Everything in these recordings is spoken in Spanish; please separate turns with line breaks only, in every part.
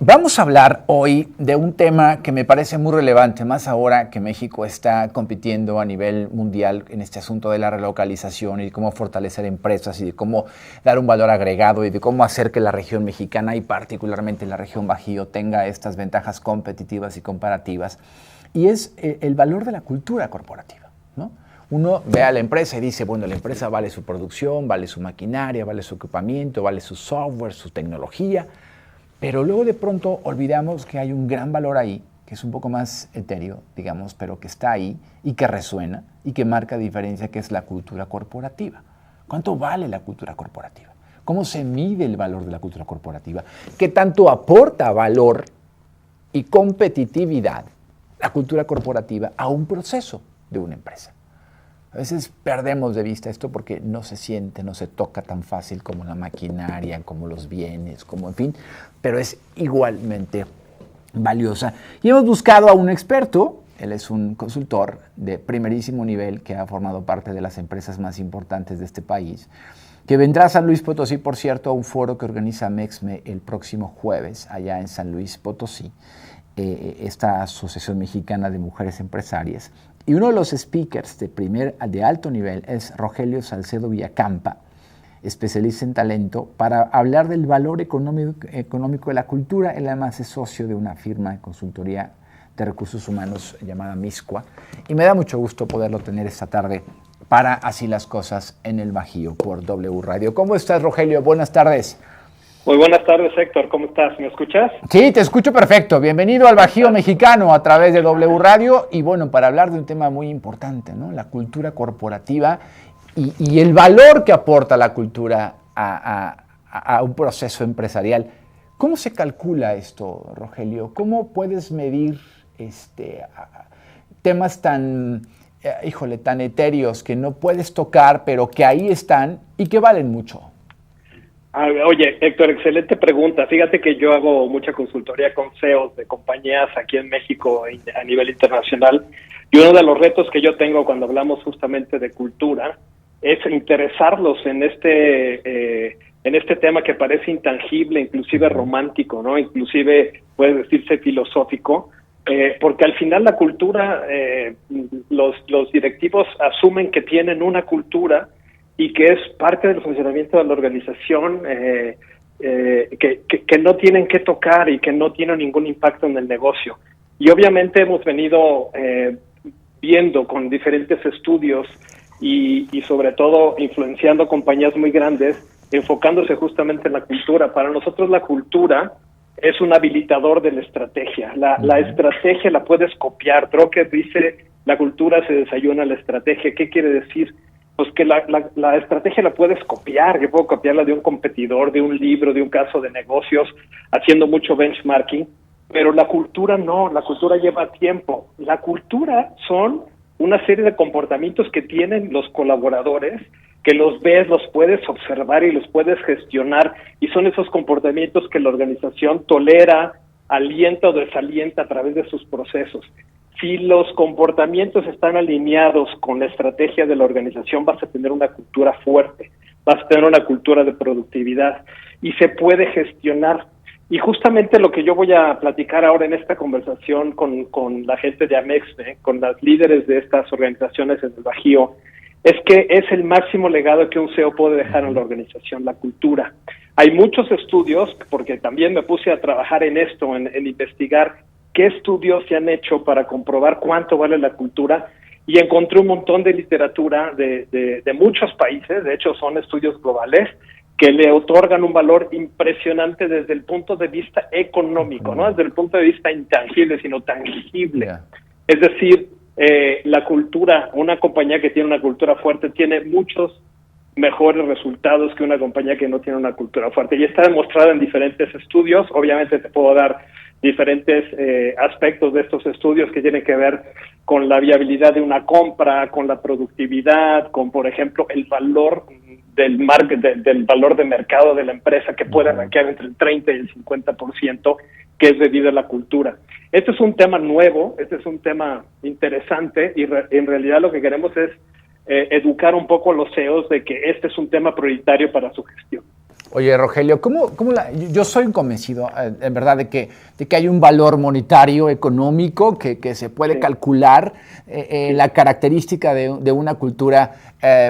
Vamos a hablar hoy de un tema que me parece muy relevante, más ahora que México está compitiendo a nivel mundial en este asunto de la relocalización y de cómo fortalecer empresas y de cómo dar un valor agregado y de cómo hacer que la región mexicana y particularmente la región Bajío tenga estas ventajas competitivas y comparativas. Y es el valor de la cultura corporativa, ¿no? Uno ve a la empresa y dice, bueno, la empresa vale su producción, vale su maquinaria, vale su equipamiento, vale su software, su tecnología. Pero luego de pronto olvidamos que hay un gran valor ahí, que es un poco más etéreo, digamos, pero que está ahí y que resuena y que marca diferencia, que es la cultura corporativa. ¿Cuánto vale la cultura corporativa? ¿Cómo se mide el valor de la cultura corporativa? ¿Qué tanto aporta valor y competitividad la cultura corporativa a un proceso de una empresa? A veces perdemos de vista esto porque no se siente, no se toca tan fácil como la maquinaria, como los bienes, como en fin, pero es igualmente valiosa. Y hemos buscado a un experto, él es un consultor de primerísimo nivel que ha formado parte de las empresas más importantes de este país, que vendrá a San Luis Potosí, por cierto, a un foro que organiza MEXME el próximo jueves, allá en San Luis Potosí, esta Asociación Mexicana de Mujeres Empresarias. Y uno de los speakers de alto nivel es Rogelio Salcedo Villacampa, especialista en talento, para hablar del valor económico de la cultura. Él además es socio de una firma de consultoría de recursos humanos llamada Miscua. Y me da mucho gusto poderlo tener esta tarde para Así las Cosas en el Bajío por W Radio. ¿Cómo estás, Rogelio? Buenas tardes.
Muy buenas tardes, Héctor. ¿Cómo estás? ¿Me escuchas?
Sí, te escucho perfecto. Bienvenido al Bajío Mexicano a través de W Radio. Y bueno, para hablar de un tema muy importante, ¿no? La cultura corporativa y el valor que aporta la cultura a un proceso empresarial. ¿Cómo se calcula esto, Rogelio? ¿Cómo puedes medir temas tan etéreos que no puedes tocar, pero que ahí están y que valen mucho?
Oye, Héctor, excelente pregunta. Fíjate que yo hago mucha consultoría con CEOs de compañías aquí en México a nivel internacional, y uno de los retos que yo tengo cuando hablamos justamente de cultura es interesarlos en este tema que parece intangible, inclusive romántico, ¿no? Inclusive puede decirse filosófico, porque al final la cultura, los directivos asumen que tienen una cultura y que es parte del funcionamiento de la organización, que no tienen que tocar y que no tienen ningún impacto en el negocio. Y obviamente hemos venido viendo con diferentes estudios y sobre todo influenciando compañías muy grandes, enfocándose justamente en la cultura. Para nosotros la cultura es un habilitador de la estrategia. La estrategia la puedes copiar. Drucker dice, la cultura se desayuna la estrategia. ¿Qué quiere decir? Pues que la estrategia la puedes copiar. Yo puedo copiarla de un competidor, de un libro, de un caso de negocios, haciendo mucho benchmarking, pero la cultura no, la cultura lleva tiempo. La cultura son una serie de comportamientos que tienen los colaboradores, que los ves, los puedes observar y los puedes gestionar, y son esos comportamientos que la organización tolera, alienta o desalienta a través de sus procesos. Si los comportamientos están alineados con la estrategia de la organización, vas a tener una cultura fuerte, vas a tener una cultura de productividad y se puede gestionar. Y justamente lo que yo voy a platicar ahora en esta conversación con la gente de MEXME, con las líderes de estas organizaciones en el Bajío, es que es el máximo legado que un CEO puede dejar en la organización, la cultura. Hay muchos estudios, porque también me puse a trabajar en esto, en investigar qué estudios se han hecho para comprobar cuánto vale la cultura, y encontré un montón de literatura de muchos países. De hecho son estudios globales que le otorgan un valor impresionante desde el punto de vista económico, no desde el punto de vista intangible, sino tangible. Yeah. Es decir, la cultura, una compañía que tiene una cultura fuerte tiene muchos mejores resultados que una compañía que no tiene una cultura fuerte, y está demostrado en diferentes estudios. Obviamente te puedo dar diferentes aspectos de estos estudios que tienen que ver con la viabilidad de una compra, con la productividad, con, por ejemplo, el valor del valor de mercado de la empresa, que puede rankear entre el 30 y el 50%, que es debido a la cultura. Este es un tema nuevo, este es un tema interesante, y en realidad lo que queremos es educar un poco a los CEOs de que este es un tema prioritario para su gestión.
Oye, Rogelio, yo soy convencido, en verdad, de que hay un valor monetario, económico, que se puede calcular la característica de una cultura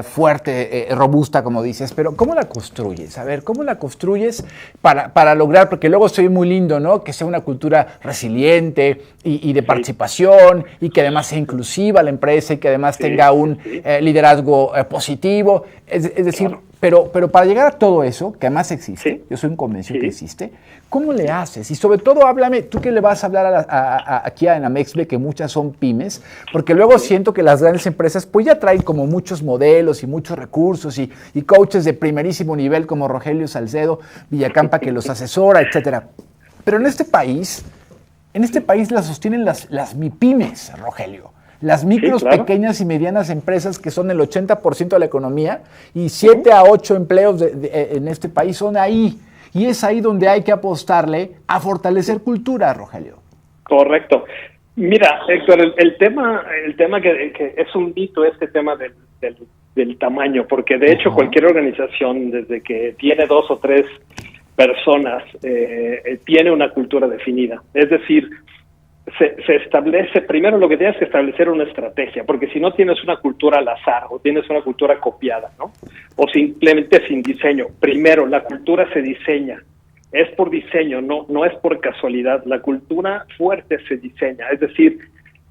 fuerte, robusta, como dices, pero ¿cómo la construyes? A ver, ¿cómo la construyes para lograr, porque luego soy muy lindo, ¿no? Que sea una cultura resiliente y de participación, y que además sea inclusiva la empresa, y que además tenga un liderazgo positivo, es decir, claro. Pero para llegar a todo eso, que además existe, yo soy un convencido que existe, ¿cómo le haces? Y sobre todo, háblame, tú que le vas a hablar aquí en Amexble, que muchas son pymes, porque luego siento que las grandes empresas pues ya traen como muchos modelos y muchos recursos y coaches de primerísimo nivel como Rogelio Salcedo Villacampa que los asesora, etcétera. Pero en este país las sostienen las MIPYMES, Rogelio. Las micros, pequeñas y medianas empresas, que son el 80% de la economía, y 7 a 8 empleos en este país son ahí. Y es ahí donde hay que apostarle a fortalecer cultura, Rogelio.
Correcto. Mira, Héctor, el tema que es un mito, este tema del tamaño, porque de hecho cualquier organización, desde que tiene 2 o 3 personas, tiene una cultura definida. Es decir, se establece, primero lo que tienes que establecer una estrategia, porque si no tienes una cultura al azar o tienes una cultura copiada, ¿no? O simplemente sin diseño. Primero, la cultura se diseña, es por diseño, no es por casualidad. La cultura fuerte se diseña, es decir,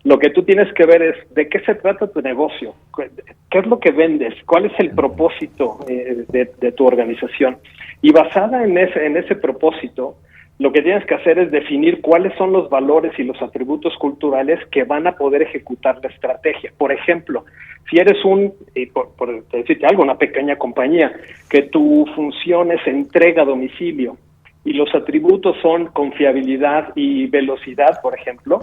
lo que tú tienes que ver es de qué se trata tu negocio, qué es lo que vendes, cuál es el propósito de tu organización. Y basada en ese propósito, lo que tienes que hacer es definir cuáles son los valores y los atributos culturales que van a poder ejecutar la estrategia. Por ejemplo, si eres por decirte algo, una pequeña compañía, que tu función es entrega a domicilio y los atributos son confiabilidad y velocidad, por ejemplo,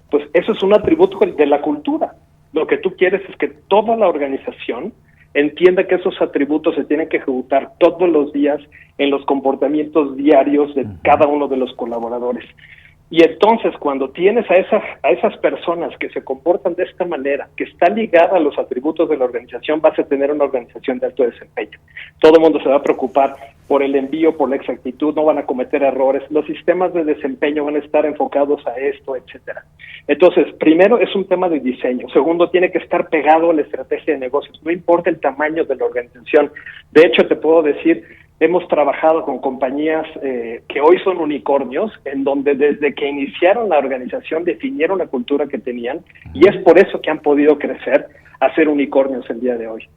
pues eso es un atributo de la cultura. Lo que tú quieres es que toda la organización entienda que esos atributos se tienen que ejecutar todos los días en los comportamientos diarios de cada uno de los colaboradores. Y entonces, cuando tienes a esas personas que se comportan de esta manera, que está ligada a los atributos de la organización, vas a tener una organización de alto desempeño. Todo el mundo se va a preocupar por el envío, por la exactitud, no van a cometer errores, los sistemas de desempeño van a estar enfocados a esto, etcétera. Entonces, primero es un tema de diseño. Segundo, tiene que estar pegado a la estrategia de negocios. No importa el tamaño de la organización. De hecho, te puedo decir, hemos trabajado con compañías que hoy son unicornios, en donde desde que iniciaron la organización definieron la cultura que tenían, y es por eso que han podido crecer a ser unicornios el día de hoy.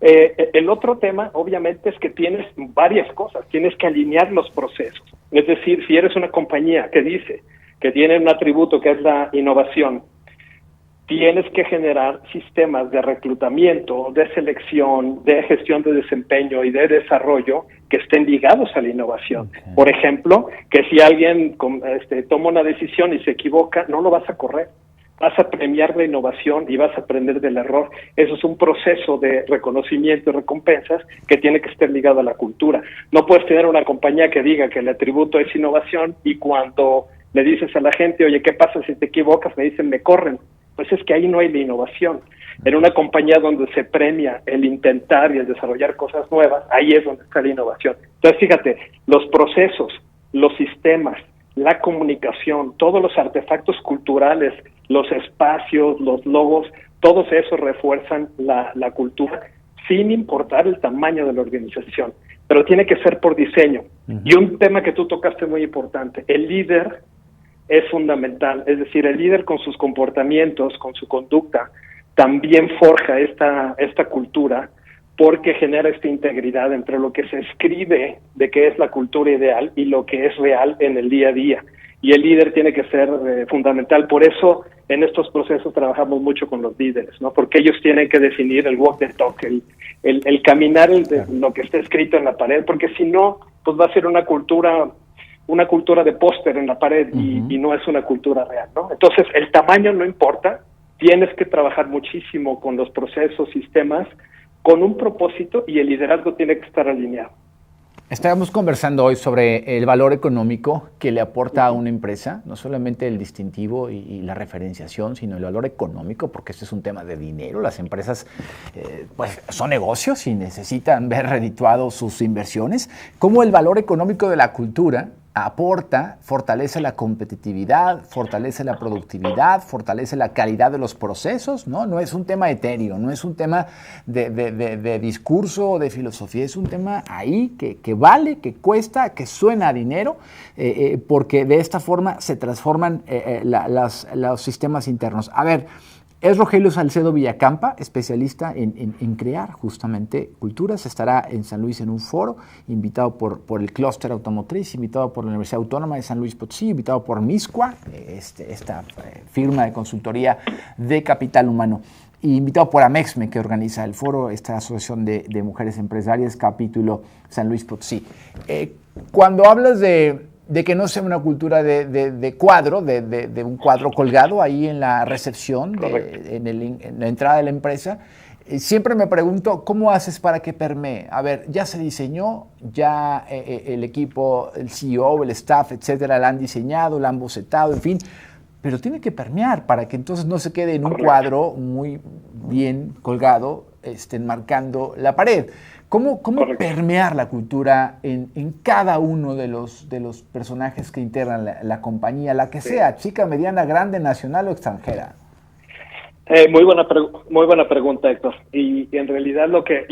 El otro tema, obviamente, es que tienes varias cosas. Tienes que alinear los procesos. Es decir, si eres una compañía que dice que tiene un atributo que es la innovación, tienes que generar sistemas de reclutamiento, de selección, de gestión de desempeño y de desarrollo que estén ligados a la innovación. Okay. Por ejemplo, que si alguien toma una decisión y se equivoca, no lo vas a correr. Vas a premiar la innovación y vas a aprender del error. Eso es un proceso de reconocimiento y recompensas que tiene que estar ligado a la cultura. No puedes tener una compañía que diga que el atributo es innovación y cuando le dices a la gente, oye, ¿qué pasa si te equivocas? Me dicen, me corren. Pues es que ahí no hay la innovación. En una compañía donde se premia el intentar y el desarrollar cosas nuevas, ahí es donde está la innovación. Entonces, fíjate, los procesos, los sistemas, la comunicación, todos los artefactos culturales, los espacios, los logos, todos esos refuerzan la cultura sin importar el tamaño de la organización. Pero tiene que ser por diseño. Y un tema que tú tocaste muy importante, el líder es fundamental, es decir, el líder con sus comportamientos, con su conducta, también forja esta cultura porque genera esta integridad entre lo que se escribe de qué es la cultura ideal y lo que es real en el día a día. Y el líder tiene que ser fundamental. Por eso en estos procesos trabajamos mucho con los líderes, ¿no? Porque ellos tienen que definir el walk the talk, el caminar lo que está escrito en la pared, porque si no, pues va a ser una cultura de póster en la pared y no es una cultura real, ¿no? Entonces, el tamaño no importa, tienes que trabajar muchísimo con los procesos, sistemas, con un propósito y el liderazgo tiene que estar alineado.
Estábamos conversando hoy sobre el valor económico que le aporta a una empresa, no solamente el distintivo y la referenciación, sino el valor económico, porque este es un tema de dinero. Las empresas pues son negocios y necesitan ver redituados sus inversiones. Cómo el valor económico de la cultura aporta, fortalece la competitividad, fortalece la productividad, fortalece la calidad de los procesos, ¿no? No es un tema etéreo, no es un tema de discurso o de filosofía, es un tema ahí que vale, que cuesta, que suena a dinero, porque de esta forma se transforman los sistemas internos. A ver, es Rogelio Salcedo Villacampa, especialista en crear justamente culturas. Estará en San Luis en un foro, invitado por el Clúster Automotriz, invitado por la Universidad Autónoma de San Luis Potosí, invitado por MISCUA, esta firma de consultoría de capital humano, y invitado por Amexme, que organiza el foro, esta asociación de mujeres empresarias, capítulo San Luis Potosí. Cuando hablas de que no sea una cultura de cuadro, de un cuadro colgado ahí en la recepción, en la entrada de la empresa, siempre me pregunto, ¿cómo haces para que permee? A ver, ya se diseñó, ya el equipo, el CEO, el staff, etcétera, la han diseñado, la han bocetado, en fin, pero tiene que permear para que entonces no se quede en un cuadro muy bien colgado, enmarcando la pared. ¿Cómo permear la cultura en cada uno de los personajes que integran la compañía, la que sea, chica, mediana, grande, nacional o extranjera?
Muy buena pregunta, Héctor. Y en realidad lo que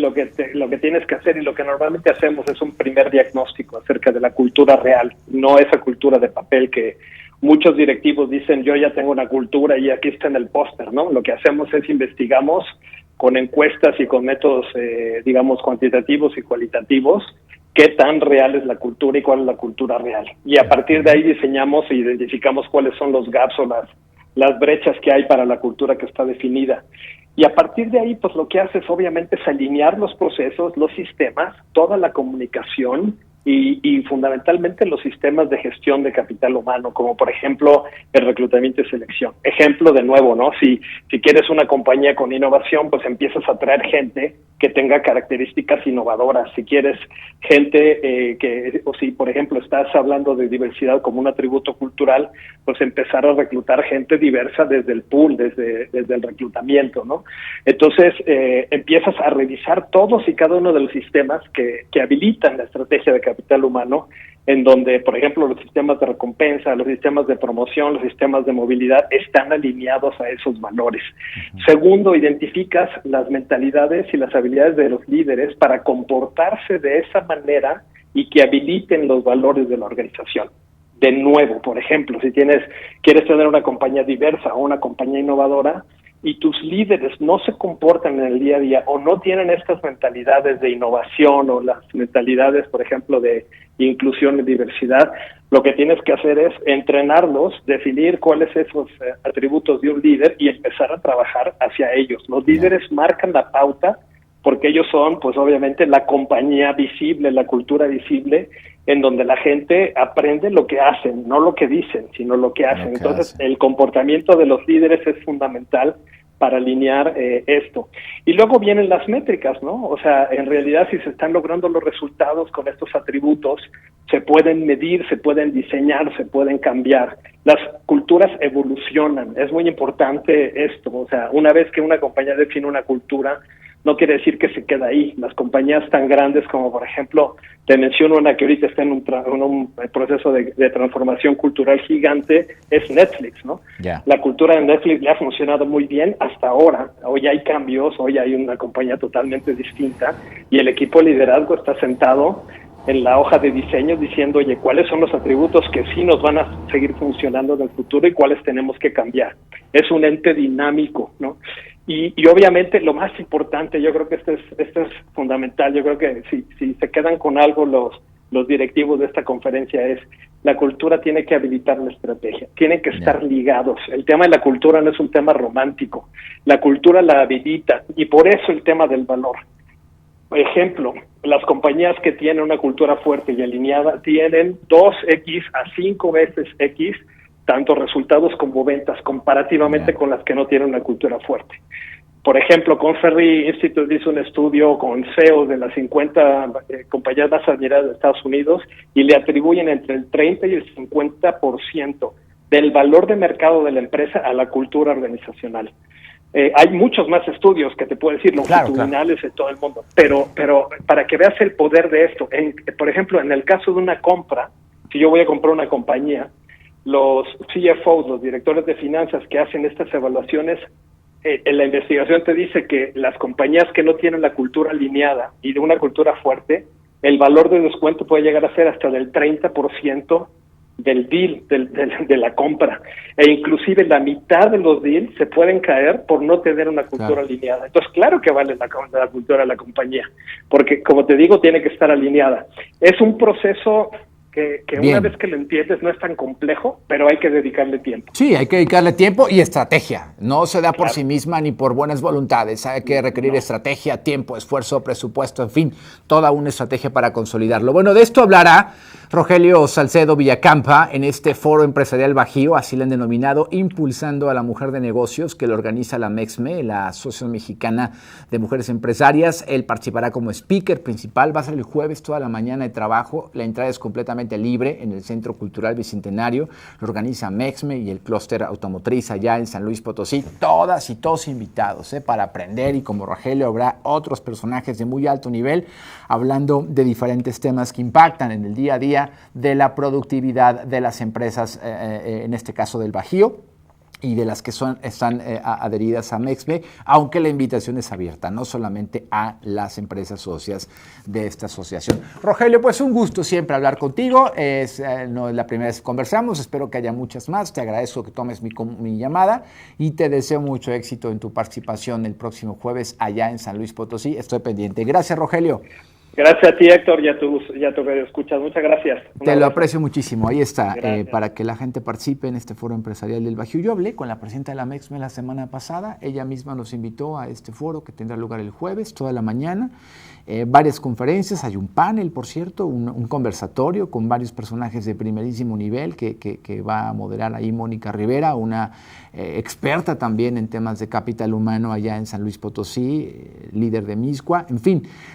tienes que hacer y lo que normalmente hacemos es un primer diagnóstico acerca de la cultura real, no esa cultura de papel que muchos directivos dicen, yo ya tengo una cultura y aquí está en el póster, ¿no? Lo que hacemos es investigamos con encuestas y con métodos, digamos, cuantitativos y cualitativos, qué tan real es la cultura y cuál es la cultura real. Y a partir de ahí diseñamos e identificamos cuáles son los gaps o las brechas que hay para la cultura que está definida. Y a partir de ahí, pues lo que hace es obviamente es alinear los procesos, los sistemas, toda la comunicación y fundamentalmente los sistemas de gestión de capital humano, como por ejemplo el reclutamiento y selección. Ejemplo de nuevo, ¿no? Si quieres una compañía con innovación, pues empiezas a traer gente que tenga características innovadoras. Si quieres gente o si por ejemplo estás hablando de diversidad como un atributo cultural, pues empezar a reclutar gente diversa desde el pool, desde el reclutamiento, ¿no? Entonces empiezas a revisar todos y cada uno de los sistemas que habilitan la estrategia de capital humano, en donde, por ejemplo, los sistemas de recompensa, los sistemas de promoción, los sistemas de movilidad están alineados a esos valores. Segundo, identificas las mentalidades y las habilidades de los líderes para comportarse de esa manera y que habiliten los valores de la organización. De nuevo, por ejemplo, si quieres tener una compañía diversa o una compañía innovadora, y tus líderes no se comportan en el día a día o no tienen estas mentalidades de innovación o las mentalidades, por ejemplo, de inclusión y diversidad, lo que tienes que hacer es entrenarlos, definir cuáles son esos atributos de un líder y empezar a trabajar hacia ellos. Los líderes marcan la pauta porque ellos son, pues obviamente, la compañía visible, la cultura visible, en donde la gente aprende lo que hacen, no lo que dicen, sino lo que hacen. Entonces, el comportamiento de los líderes es fundamental para alinear esto. Y luego vienen las métricas, ¿no? O sea, en realidad, si se están logrando los resultados con estos atributos, se pueden medir, se pueden diseñar, se pueden cambiar. Las culturas evolucionan. Es muy importante esto. O sea, una vez que una compañía define una cultura, no quiere decir que se queda ahí. Las compañías tan grandes como, por ejemplo, te menciono una que ahorita está en un proceso de transformación cultural gigante, es Netflix, ¿no? Yeah. La cultura de Netflix le ha funcionado muy bien hasta ahora. Hoy hay cambios, hoy hay una compañía totalmente distinta y el equipo de liderazgo está sentado en la hoja de diseño diciendo, oye, ¿cuáles son los atributos que sí nos van a seguir funcionando en el futuro y cuáles tenemos que cambiar? Es un ente dinámico, ¿no? Y obviamente lo más importante, yo creo que esto es fundamental, yo creo que si se quedan con algo los directivos de esta conferencia es, la cultura tiene que habilitar la estrategia, tienen que estar ligados. El tema de la cultura no es un tema romántico, la cultura la habilita y por eso el tema del valor. Por ejemplo, las compañías que tienen una cultura fuerte y alineada tienen 2x a 5 veces X tanto resultados como ventas comparativamente con las que no tienen una cultura fuerte. Por ejemplo, Conferry Institute hizo un estudio con CEOs de las 50 compañías más admiradas de Estados Unidos y le atribuyen entre el 30 y el 50% del valor de mercado de la empresa a la cultura organizacional. Hay muchos más estudios que te puedo decir, longitudinales en todo el mundo, pero para que veas el poder de esto, por ejemplo, en el caso de una compra, si yo voy a comprar una compañía, los CFOs, los directores de finanzas que hacen estas evaluaciones, en la investigación te dice que las compañías que no tienen la cultura alineada y de una cultura fuerte, el valor de descuento puede llegar a ser hasta del 30% del deal, de la compra, e inclusive la mitad de los deals se pueden caer por no tener una cultura alineada. Entonces, claro que vale la cultura de la compañía, porque, como te digo, tiene que estar alineada. Es un proceso que una vez que lo entiendes no es tan complejo, pero hay que dedicarle tiempo.
Sí, hay que dedicarle tiempo y estrategia. No se da por sí misma ni por buenas voluntades. Hay que requerir estrategia, tiempo, esfuerzo, presupuesto, en fin, toda una estrategia para consolidarlo. Bueno, de esto hablará Rogelio Salcedo Villacampa en este Foro Empresarial Bajío, así le han denominado, Impulsando a la Mujer de Negocios, que lo organiza la MEXME, la Asociación Mexicana de Mujeres Empresarias. Él participará como speaker principal. Va a ser el jueves toda la mañana de trabajo. La entrada es completamente libre en el Centro Cultural Bicentenario. Lo organiza MEXME y el Clúster Automotriz allá en San Luis Potosí. Todas y todos invitados para aprender, y como Rogelio habrá otros personajes de muy alto nivel hablando de diferentes temas que impactan en el día a día de la productividad de las empresas, en este caso del Bajío, y de las que están adheridas a MEXME, aunque la invitación es abierta, no solamente a las empresas socias de esta asociación. Rogelio, pues un gusto siempre hablar contigo, no es la primera vez que conversamos, espero que haya muchas más. Te agradezco que tomes mi llamada y te deseo mucho éxito en tu participación el próximo jueves allá en San Luis Potosí. Estoy pendiente. Gracias, Rogelio.
Gracias a ti, Héctor, y a tu escuchas. Muchas gracias.
Te lo aprecio muchísimo. Ahí está, para que la gente participe en este foro empresarial del Bajío. Yo hablé con la presidenta de la MEXME la semana pasada. Ella misma nos invitó a este foro que tendrá lugar el jueves, toda la mañana. Varias conferencias, hay un panel, por cierto, un conversatorio con varios personajes de primerísimo nivel que va a moderar ahí Mónica Rivera, una experta también en temas de capital humano allá en San Luis Potosí, líder de MISCUA. En fin,